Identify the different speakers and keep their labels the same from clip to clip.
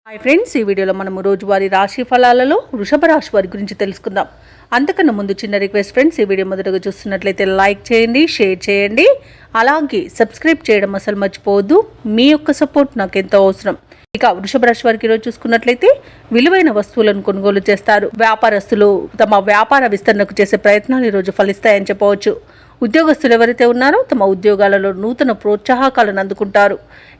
Speaker 1: Hi friends, ఈ వీడియోలో మనము రోజువారీ రాశి ఫలాలలో వృషభ రాశి వారి గురించి తెలుసుకుందాం. అంతకన్నా ముందు చిన్న రిక్వెస్ట్ ఫ్రెండ్స్, ఈ వీడియో మొదటగా చూస్తున్నట్లయితే లైక్ చేయండి, షేర్ చేయండి, అలాగే సబ్స్క్రైబ్ చేయడం అసలు మర్చిపోవద్దు. మీ యొక్క సపోర్ట్ నాకు ఎంతో అవసరం. ఇక వృషభ రాశి వారికి ఈరోజు చూసుకున్నట్లయితే విలువైన వస్తువులను కొనుగోలు చేస్తారు. వ్యాపారస్తులు తమ వ్యాపార విస్తరణకు చేసే ప్రయత్నాలు ఈరోజు ఫలిస్తాయని చెప్పవచ్చు. ఉద్యోగస్తులు ఎవరైతే ఉన్నారో తమ ఉద్యోగాలలో నూతన ప్రోత్సాహకాలను అందుకుంటారు.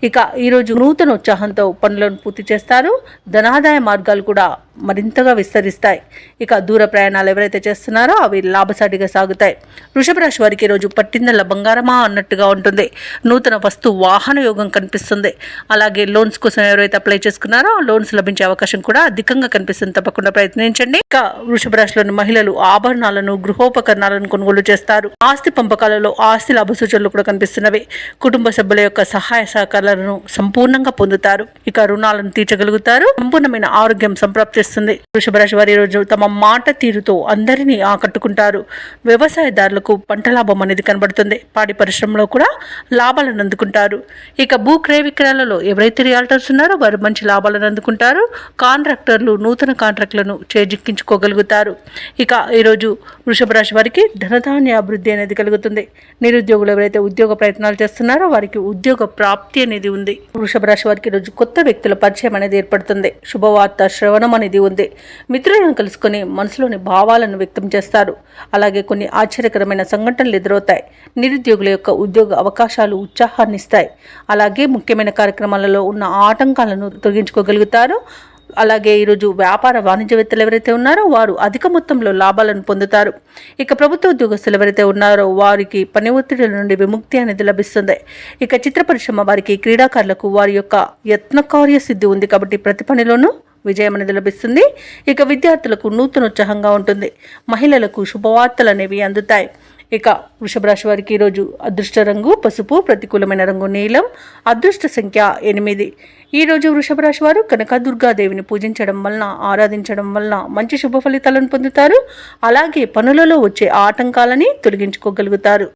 Speaker 1: ఇక ఈరోజు నూతన ఉత్సాహంతో పనులను పూర్తి చేస్తారు. ధనాదాయ మార్గాలు కూడా మరింతగా విస్తరిస్తాయి. ఇక దూర ప్రయాణాలు ఎవరైతే చేస్తున్నారో అవి లాభసాటిగా సాగుతాయి. వృషభ రాశి వారికి ఈరోజు పట్టిందల్ల బంగారమా అన్నట్టుగా ఉంటుంది. నూతన వస్తు వాహన యోగం కనిపిస్తుంది. అలాగే లోన్స్ కోసం ఎవరైతే అప్లై చేసుకున్నారో ఆ లోన్స్ లభించే అవకాశం కూడా అధికంగా కనిపిస్తుంది. తప్పకుండా ప్రయత్నించండి. ఇక వృషభ రాశిలోని మహిళలు ఆభరణాలను, గృహోపకరణాలను కొనుగోలు చేస్తారు. ఆస్తి పంపకాలలో ఆస్తి లాభ సూచనలు కూడా కనిపిస్తున్నవి. కుటుంబ సభ్యుల యొక్క సహాయ సహకారాలను సంపూర్ణంగా పొందుతారు. ఇక రుణాలను తీర్చగలుగుతారు. సంపూర్ణమైన ఆరోగ్యం సంప్రాప్తిస్తుంది. వృషభ రాశి వారి రోజు తమ మాట తీరుతో అందరినీ ఆకట్టుకుంటారు. వ్యవసాయదారులకు పంట లాభం అనేది కనబడుతుంది. పాడి పరిశ్రమలో కూడా లాభాలను అందుకుంటారు. ఇక భూ క్రయ విక్రయాలలో ఎవరైతే రియాల్టర్స్ ఉన్నారో వారు మంచి లాభాలను అందుకుంటారు. కాంట్రాక్టర్లు నూతన కాంట్రాక్టులను చేజిక్కించుకోగలుగుతారు. ఇక ఈరోజు వృషభ రాశి వారికి ధనధాన్య అభివృద్ధి అనేది కలుగుతుంది. నిరుద్యోగులు ఎవరైతే ఉద్యోగ ప్రయత్నాలు చేస్తున్నారో వారికి ఉద్యోగ ప్రాప్తి అనేది ఉంది. వృషభ రాశి వారికి ఈరోజు కొత్త వ్యక్తుల పరిచయం అనేది ఏర్పడుతుంది. శుభవార్త శ్రవణం అనేది ఉంది. మిత్రులను కలుసుకొని మనసులోని భావాలను వ్యక్తం చేస్తారు. అలాగే కొన్ని ఆశ్చర్యకరమైన సంఘటనలు ఎదురవుతాయి. నిరుద్యోగుల యొక్క ఉద్యోగ అవకాశాలు ఉత్సాహాన్ని ఇస్తాయి. అలాగే ముఖ్యమైన కార్యక్రమాలలో ఉన్న ఆటంకాలను తొలగించుకోగలుగుతారు. అలాగే ఈరోజు వ్యాపార వాణిజ్యవేత్తలు ఎవరైతే ఉన్నారో వారు అధిక మొత్తంలో లాభాలను పొందుతారు. ఇక ప్రభుత్వ ఉద్యోగస్తులు ఎవరైతే ఉన్నారో వారికి పని ఒత్తిడిల నుండి విముక్తి అనేది లభిస్తుంది. ఇక చిత్ర పరిశ్రమ వారికి, క్రీడాకారులకు వారి యొక్క యత్నకార్య సిద్ధి ఉంది కాబట్టి ప్రతి పనిలోనూ విజయం అనేది లభిస్తుంది. ఇక విద్యార్థులకు నూతన ఉత్సాహంగా ఉంటుంది. మహిళలకు శుభవార్తలు అనేవి అందుతాయి. ఇక వృషభ రాశి వారికి ఈరోజు అదృష్ట రంగు పసుపు, ప్రతికూలమైన రంగు నీలం, అదృష్ట సంఖ్య 8. ఈరోజు వృషభ రాశి వారు కనకదుర్గాదేవిని పూజించడం వలన, ఆరాధించడం వలన మంచి శుభ ఫలితాలను పొందుతారు. అలాగే పనులలో వచ్చే ఆటంకాలని తొలగించుకోగలుగుతారు.